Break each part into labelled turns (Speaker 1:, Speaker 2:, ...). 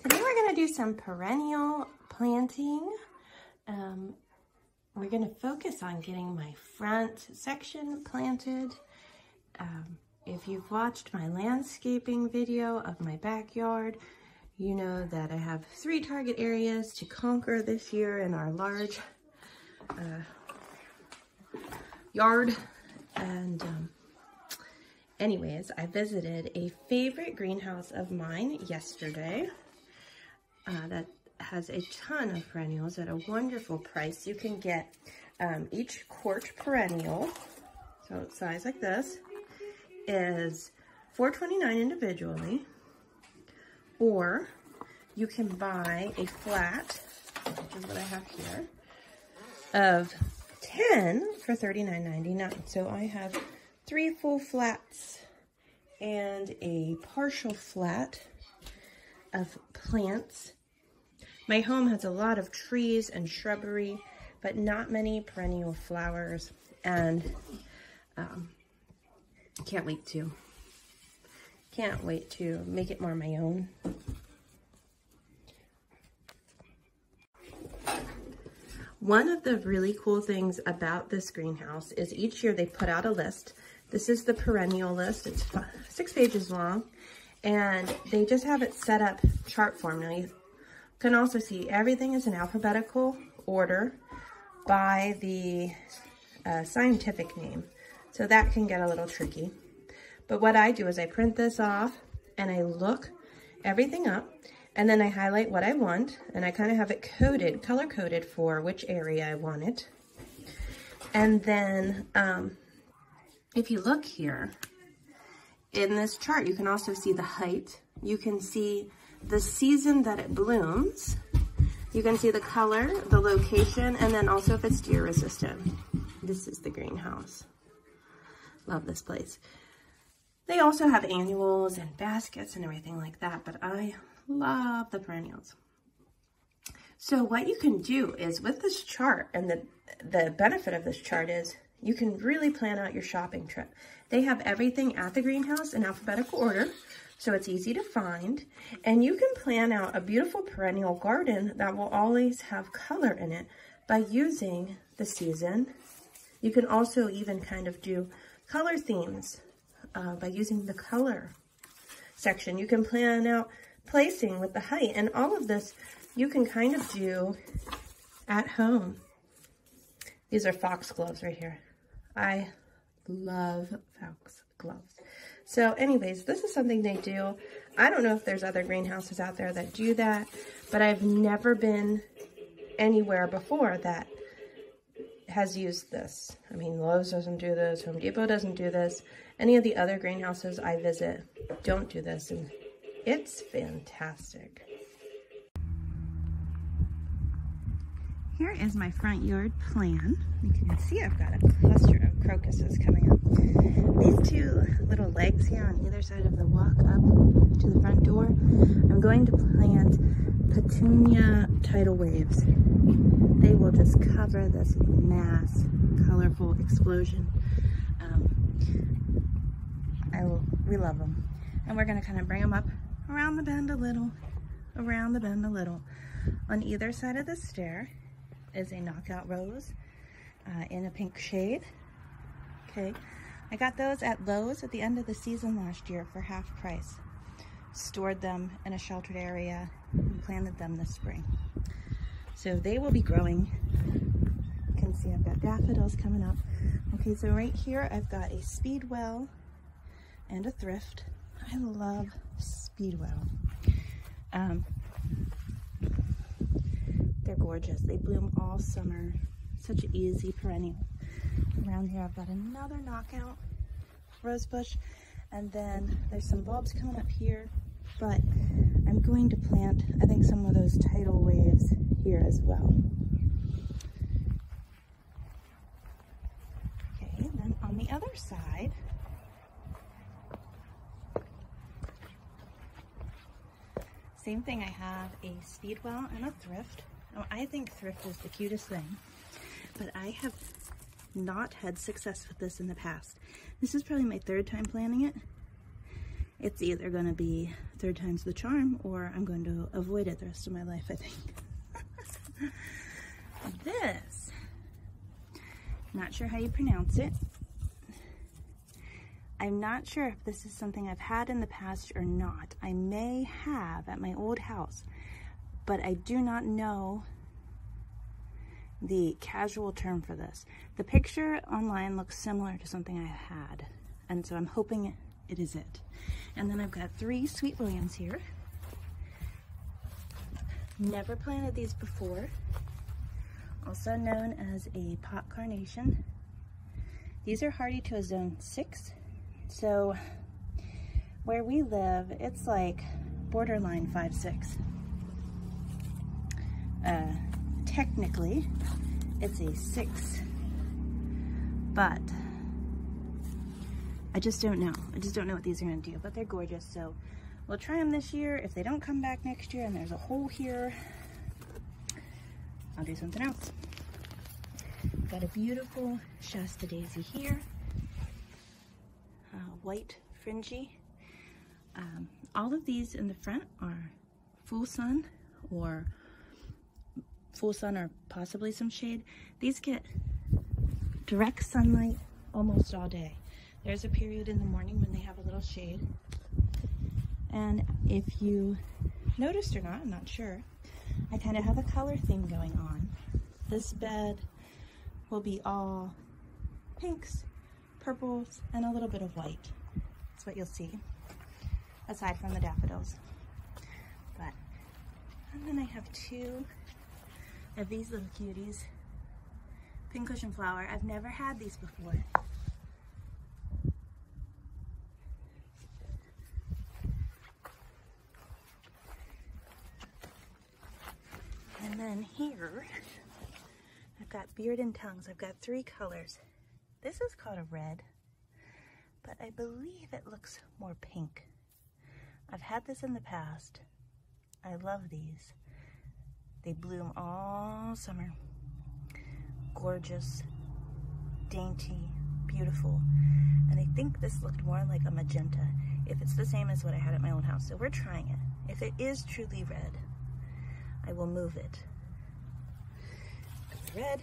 Speaker 1: Today we're going to do some perennial planting. We're going to focus on getting my front section planted. If you've watched my landscaping video of my backyard, you know that I have 3 target areas to conquer this year in our large yard. And anyways, I visited a favorite greenhouse of mine yesterday that has a ton of perennials at a wonderful price. You can get each quart perennial, so it's size like this, is $4.29 individually, or you can buy a flat, which is what I have here, of 10 for $39.99. So I have 3 full flats and a partial flat of plants. My home has a lot of trees and shrubbery, but not many perennial flowers, and can't wait to make it more my own. One of the really cool things about this greenhouse is each year they put out a list. This is the perennial list. It's 6 pages long, and they just have it set up chart form. Now you can also see everything is in alphabetical order by the scientific name. So that can get a little tricky. But what I do is I print this off and I look everything up, and then I highlight what I want, and I kind of have it coded, color coded for which area I want it. And then if you look here in this chart, you can also see the height. You can see the season that it blooms. You can see the color, the location, and then also if it's deer resistant. This is the greenhouse. Love this place. They also have annuals and baskets and everything like that, but I love the perennials. So what you can do is with this chart, and the benefit of this chart is you can really plan out your shopping trip. They have everything at the greenhouse in alphabetical order, so it's easy to find, and you can plan out a beautiful perennial garden that will always have color in it by using the season. You can also even kind of do color themes by using the color section. You can plan out placing with the height, and all of this you can kind of do at home. These are foxgloves right here. I love foxgloves. So anyways, this is something they do. I don't know if there's other greenhouses out there that do that, but I've never been anywhere before that has used this. I mean, Lowe's doesn't do this, Home Depot doesn't do this. Any of the other greenhouses I visit don't do this, and it's fantastic. Here is my front yard plan. You can see I've got a cluster of crocuses coming up. These 2 little legs here on either side of the walk up to the front door, I'm going to plant petunia tidal waves. They will just cover this mass, colorful explosion. We love them. And we're gonna kind of bring them up around the bend a little, around the bend a little. On either side of the stair is a knockout rose in a pink shade. Okay, I got those at Lowe's at the end of the season last year for half price. Stored them in a sheltered area and planted them this spring. So they will be growing. You can see I've got daffodils coming up. Okay, so right here I've got a speedwell and a thrift. I love speedwell. They're gorgeous. They bloom all summer. Such an easy perennial. Around here I've got another knockout rose bush, and then there's some bulbs coming up here, but I'm going to plant, I think, some of those tidal waves here as well. Okay, and then on the other side, same thing. I have a speedwell and a thrift. Oh, I think thrift is the cutest thing, but I have not had success with this in the past. This is probably my 3rd time planting it,
Speaker 2: it's either going to be third time's the charm, or I'm going to avoid it the rest of my life, I think. This, not sure how you pronounce it. I'm not sure if this is something I've had in the past or not. I may have at my old house, but I do not know the casual term for this. The picture online looks similar to something I had, and so I'm hoping it is it. And then I've got 3 Sweet Williams here. Never planted these before. Also known as a pot carnation. These are hardy to a zone 6. So where we live, it's like borderline 5-6. Technically, it's a 6, but I just don't know. I just don't know what these are gonna do, but they're gorgeous. So we'll try them this year. If they don't come back next year and there's a hole here, I'll do something else. Got a beautiful Shasta daisy here. White fringy. All of these in the front are full sun or possibly some shade. These get direct sunlight almost all day. There's a period in the morning when they have a little shade. And if you noticed or not, I'm not sure, I kind of have a color theme going on. This bed will be all pinks, purples, and a little bit of white. That's what you'll see, aside from the daffodils. And then I have 2 of these little cuties. Pincushion flower. I've never had these before. And then here, I've got beard and tongues. I've got 3 colors. This is called a red, but I believe it looks more pink. I've had this in the past. I love these. They bloom all summer. Gorgeous, dainty, beautiful. And I think this looked more like a magenta, if it's the same as what I had at my old house. So we're trying it. If it is truly red, I will move it. Red,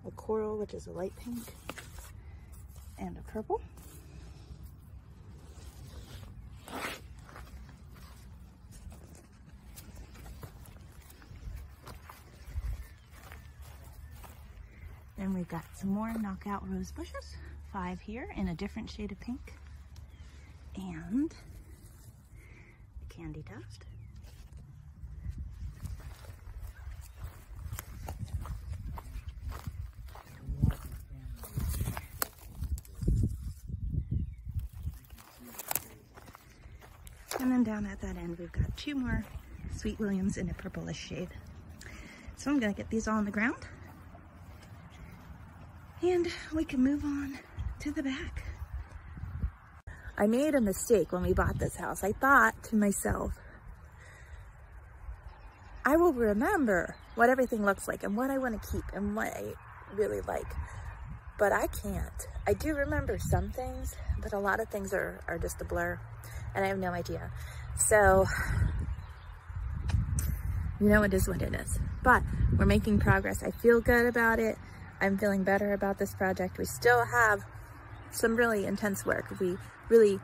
Speaker 2: a coral, which is a light pink, and a purple. Then we've got some more knockout rose bushes, 5 here in a different shade of pink, and a candy dust. And then down at that end, we've got 2 more Sweet Williams in a purplish shade. So I'm gonna get these all on the ground, and we can move on to the back. I made a mistake when we bought this house. I thought to myself, I will remember what everything looks like and what I want to keep and what I really like. But I can't. I do remember some things, but a lot of things are just a blur, and I have no idea. So, you know, it is what it is. But we're making progress. I feel good about it. I'm feeling better about this project. We still have some really intense work. If we really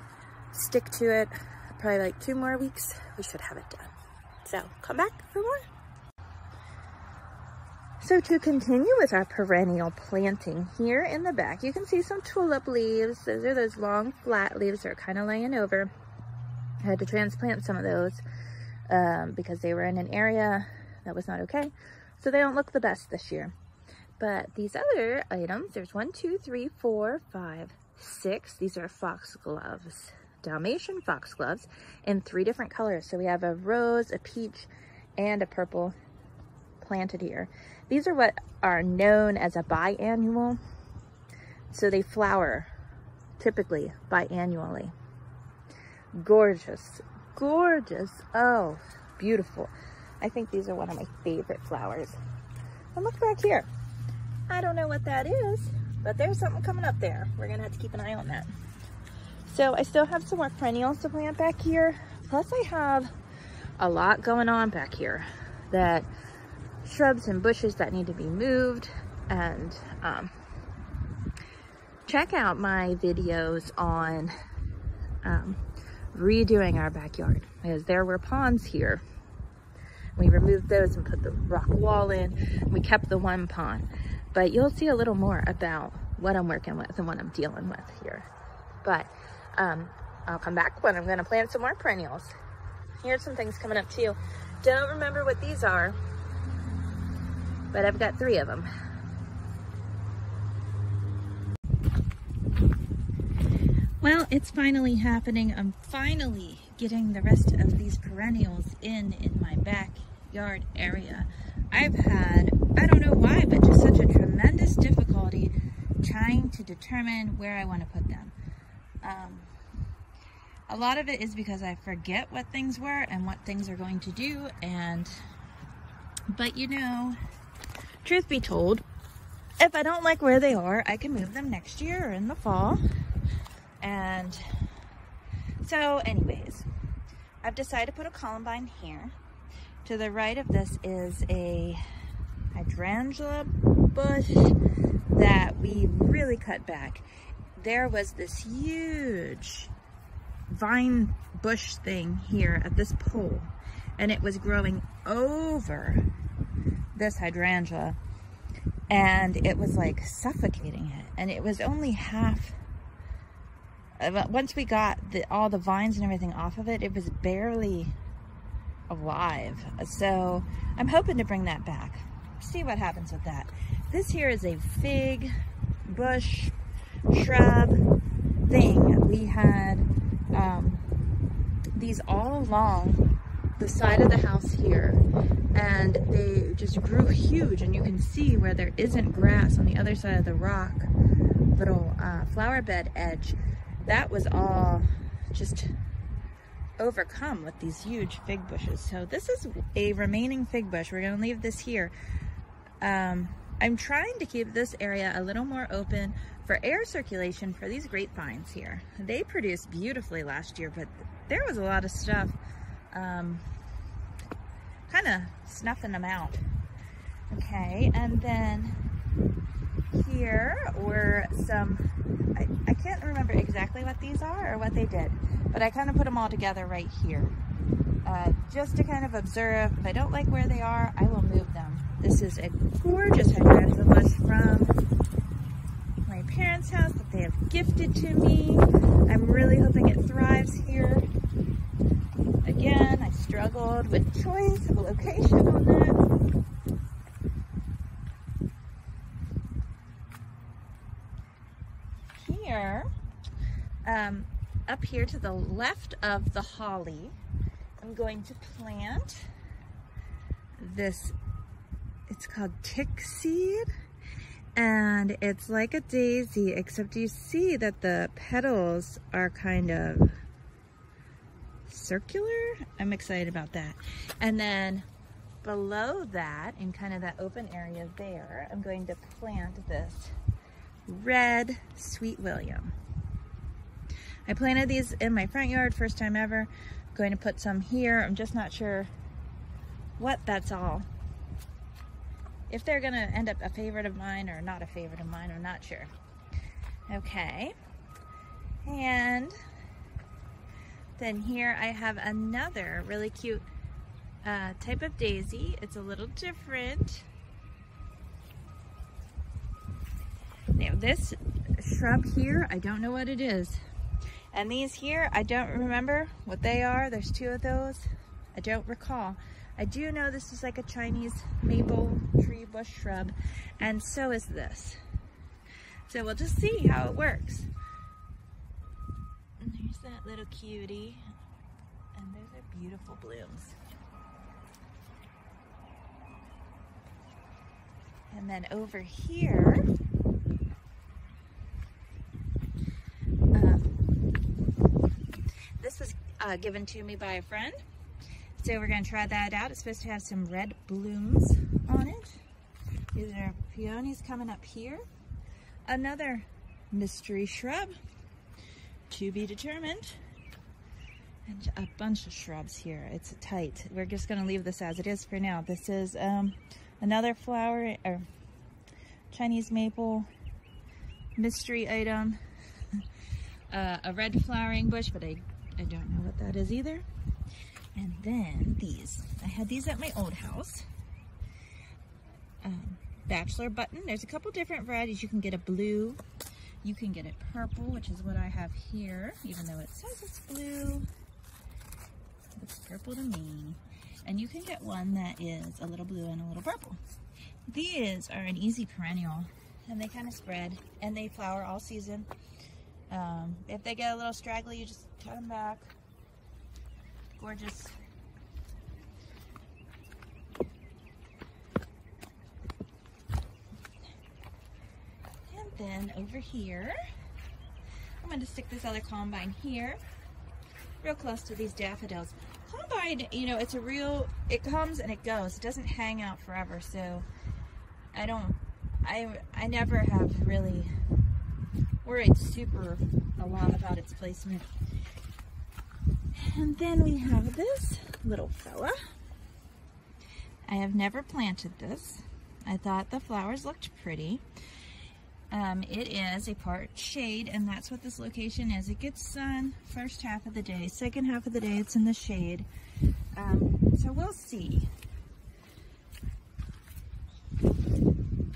Speaker 2: stick to it, probably like 2 more weeks, we should have it done. So come back for more. So to continue with our perennial planting, here in the back, you can see some tulip leaves. Those are those long flat leaves that are kind of laying over. I had to transplant some of those because they were in an area that was not okay. So they don't look the best this year. But these other items, there's 1, 2, 3, 4, 5, 6. These are foxgloves, Dalmatian foxgloves, in 3 different colors. So we have a rose, a peach, and a purple planted here. These are what are known as a biannual. So they flower typically biannually. Gorgeous, gorgeous. Oh, beautiful. I think these are one of my favorite flowers. And look back here. I don't know what that is, but there's something coming up there. We're gonna have to keep an eye on that. So I still have some more perennials to plant back here. Plus I have a lot going on back here, that shrubs and bushes that need to be moved. And check out my videos on redoing our backyard, because there were ponds here. We removed those and put the rock wall in. We kept the one pond, but you'll see a little more about what I'm working with and what I'm dealing with here. But I'll come back when I'm going to plant some more perennials. Here's some things coming up too. Don't remember what these are, but I've got 3 of them. Well, it's finally happening. I'm finally getting the rest of these perennials in my backyard area. I've had, I don't know why, but just such a tremendous difficulty trying to determine where I want to put them. A lot of it is because I forget what things were and what things are going to do, but you know, truth be told, if I don't like where they are, I can move them next year or in the fall. And so anyways, I've decided to put a columbine here. To the right of this is a hydrangea bush that we really cut back. There was this huge vine bush thing here at this pole, and it was growing over this hydrangea, and it was like suffocating it. And it was only half. Once we got all the vines and everything off of it, it was barely alive. So I'm hoping to bring that back. See what happens with that. This here is a fig bush shrub thing. We had these all along the side of the house here, and they just grew huge, and you can see where there isn't grass on the other side of the rock, little flower bed edge. That was all just overcome with these huge fig bushes. So this is a remaining fig bush. We're going to leave this here. I'm trying to keep this area a little more open for air circulation for these grapevines here. They produced beautifully last year, but there was a lot of stuff kind of snuffing them out. Okay, and then here were some, I can't remember exactly what these are or what they did, but I kind of put them all together right here. Just to kind of observe. If I don't like where they are, I will move them. This is a gorgeous hydrangea bush from my parents' house that they have gifted to me. I'm really hoping it thrives here. Again, I struggled with choice of a location on that. Here, up here to the left of the holly, I'm going to plant this, it's called tick seed, and it's like a daisy, except you see that the petals are kind of circular. I'm excited about that. And then below that, in kind of that open area there, I'm going to plant this red Sweet William. I planted these in my front yard, first time ever. I'm going to put some here. I'm just not sure what that's all. If they're gonna end up a favorite of mine or not a favorite of mine, I'm not sure. Okay, and then here I have another really cute type of daisy. It's a little different. Now this shrub here, I don't know what it is. And these here, I don't remember what they are. There's 2 of those. I don't recall. I do know this is like a Chinese maple tree bush shrub, and so is this. So we'll just see how it works. And there's that little cutie, and those are beautiful blooms. And then over here, this was given to me by a friend. So we're going to try that out. It's supposed to have some red blooms on it. These are peonies coming up here. Another mystery shrub. to be determined. And a bunch of shrubs here. It's tight. We're just going to leave this as it is for now. This is another flower, or Chinese maple mystery item. A red flowering bush, but I don't know what that is either. And then these. I had these at my old house. Bachelor button. There's a couple different varieties. You can get a blue. You can get it purple, which is what I have here, even though it says it's blue. It's purple to me. And you can get one that is a little blue and a little purple. These are an easy perennial, and they kind of spread, and they flower all season. If they get a little straggly, you just cut them back. Gorgeous. And then over here, I'm going to stick this other combine here, real close to these daffodils. Combine, you know, it comes and it goes. It doesn't hang out forever, so I never have really worried a lot about its placement. And then we have this little fella. I have never planted this. I thought the flowers looked pretty. It is a part shade, and that's what this location is. It gets sun first half of the day. Second half of the day, it's in the shade. So we'll see. And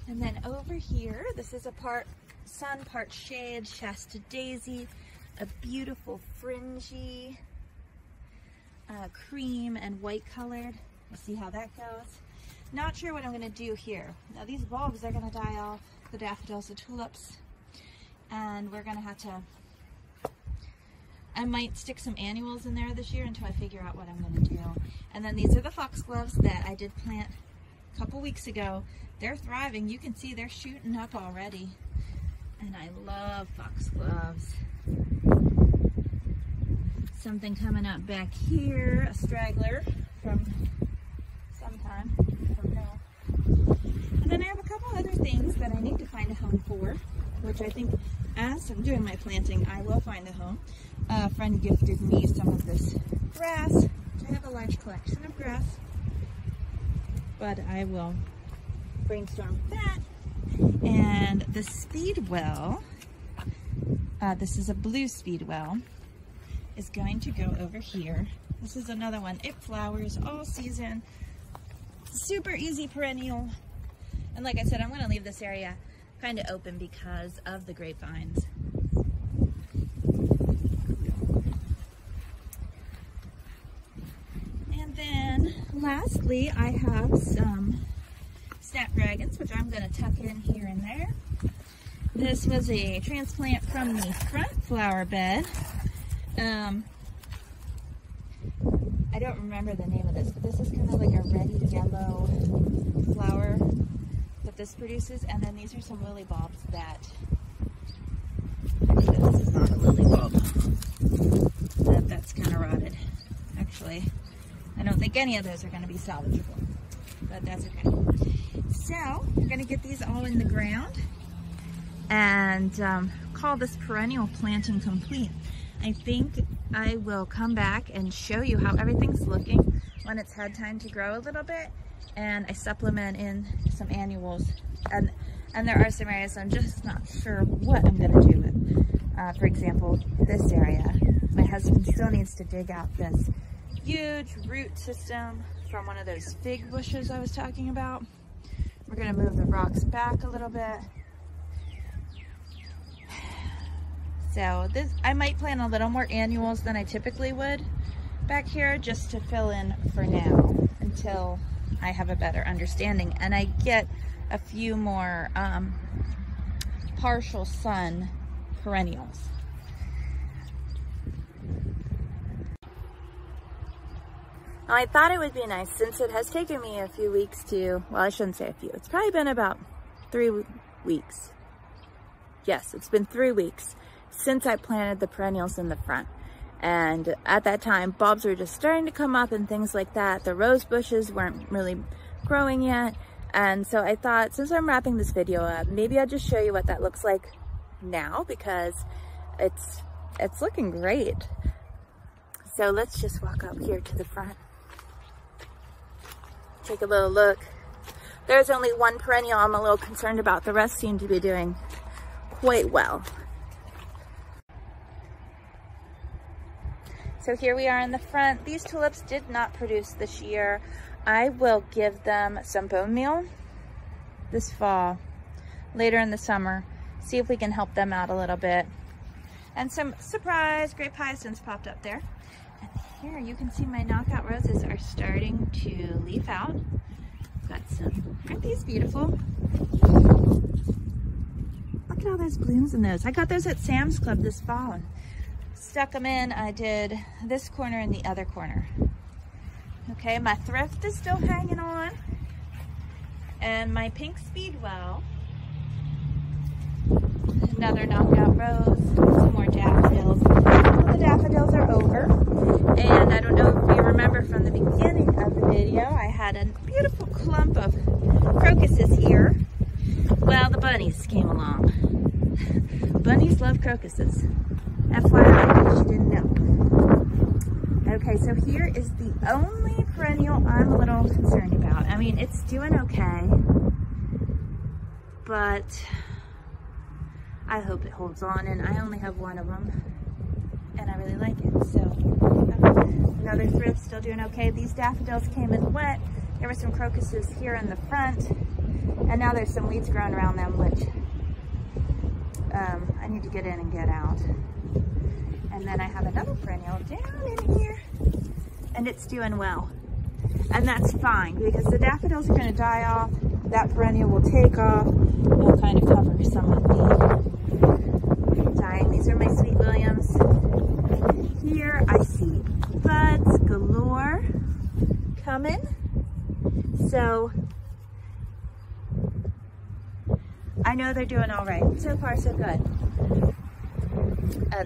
Speaker 2: then over here, this is a part sun, part shade, Shasta daisy, a beautiful fringy, cream and white colored. We'll see how that goes. Not sure what I'm going to do here. Now these bulbs are going to die off, the daffodils, the tulips, and we're going to have to, I might stick some annuals in there this year until I figure out what I'm going to do. And then these are the foxgloves that I did plant a couple weeks ago. They're thriving. You can see they're shooting up already. And I love foxgloves. Something coming up back here, a straggler from sometime from now. And then I have a couple other things that I need to find a home for, which I think as I'm doing my planting, I will find a home. A friend gifted me some of this grass, which I have a large collection of grass, but I will brainstorm that. And the speedwell, this is a blue speedwell, is going to go over here. This is another one. It flowers all season. Super easy perennial. And like I said, I'm going to leave this area kind of open because of the grapevines. And then lastly, I have some snapdragons, which I'm going to tuck in here and there. This was a transplant from the front flower bed. I don't remember the name of this, but this is kind of like a reddy yellow flower that this produces. And then these are some lily bulbs that, actually this is not a lily bulb, that's kind of rotted. Actually, I don't think any of those are going to be salvageable, but that's okay. So we're going to get these all in the ground and call this perennial planting complete. I think I will come back and show you how everything's looking when it's had time to grow a little bit, and I supplement in some annuals, and there are some areas I'm just not sure what I'm going to do with. For example, this area, my husband still needs to dig out this huge root system from one of those fig bushes I was talking about. We're going to move the rocks back a little bit. So this, I might plant a little more annuals than I typically would back here, just to fill in for now until I have a better understanding and I get a few more partial sun perennials. Now, I thought it would be nice, since it has taken me a few weeks to, well, I shouldn't say a few, it's probably been about 3 weeks. Yes, it's been 3 weeks since I planted the perennials in the front. And at that time, bulbs were just starting to come up and things like that. The rose bushes weren't really growing yet. And so I thought, since I'm wrapping this video up, maybe I'll just show you what that looks like now, because it's looking great. So let's just walk up here to the front. Take a little look. There's only one perennial I'm a little concerned about. The rest seem to be doing quite well. So here we are in the front. These tulips did not produce this year. I will give them some bone meal this fall, later in the summer, see if we can help them out a little bit. And some surprise grape hyacinths popped up there. And here you can see my knockout roses are starting to leaf out. Got some, aren't these beautiful? Look at all those blooms in those. I got those at Sam's Club this fall and stuck them in. I did this corner and the other corner. Okay, my thrift is still hanging on. And my pink speedwell. Another knockout rose, some more daffodils. The daffodils are over. And I don't know if you remember from the beginning of the video, I had a beautiful clump of crocuses here. Well, the bunnies came along. Bunnies love crocuses. FYI, in case you didn't know. Okay, so here is the only perennial I'm a little concerned about. I mean, it's doing okay, but I hope it holds on, and I only have one of them, and I really like it. So another thrift, still doing okay. These daffodils came in wet. There were some crocuses here in the front, and now there's some weeds growing around them, which I need to get in and get out. And then I have another perennial down in here, and it's doing well. And that's fine, because the daffodils are going to die off. That perennial will take off. We'll kind of cover some of the dying. These are my Sweet Williams. Here I see buds galore coming. So I know they're doing all right. So far, so good.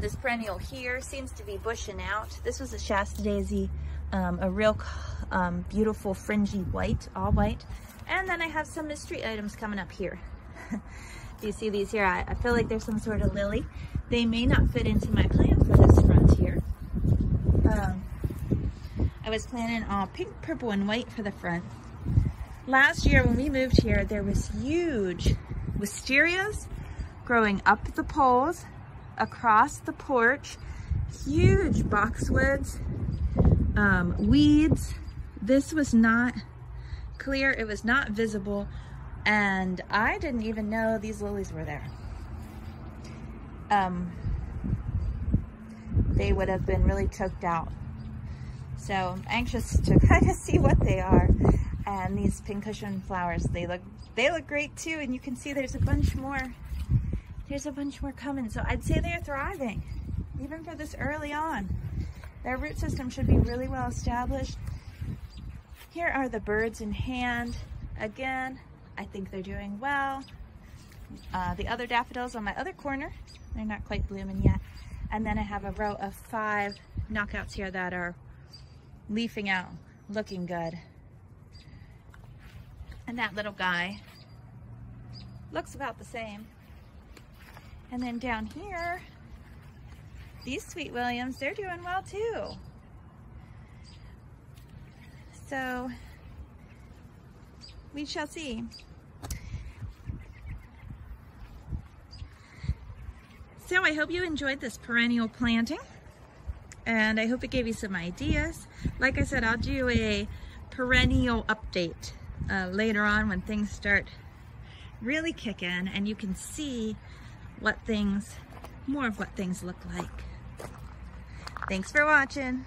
Speaker 2: This perennial here seems to be bushing out. This was a Shasta daisy, a real beautiful fringy white, all white. And then I have some mystery items coming up here. Do you see these here? I feel like there's some sort of lily. They may not fit into my plan for this front here. I was planning all pink, purple, and white for the front. Last year when we moved here, there was huge wisterias growing up the poles, across the porch, huge boxwoods, weeds. This was not clear, it was not visible, and I didn't even know these lilies were there. They would have been really choked out. So I'm anxious to kind of see what they are. And these pincushion flowers, they look great too, and you can see there's a bunch more. There's a bunch more coming, so I'd say they're thriving, even for this early on. Their root system should be really well established. Here are the birds in hand. Again, I think they're doing well. The other daffodils on my other corner, they're not quite blooming yet. And then I have a row of 5 knockouts here that are leafing out, looking good. And that little guy looks about the same. And then down here, these Sweet Williams, they're doing well too. So we shall see. So I hope you enjoyed this perennial planting, and I hope it gave you some ideas. Like I said, I'll do a perennial update later on when things start really kicking and you can see more of what things look like. Thanks for watching.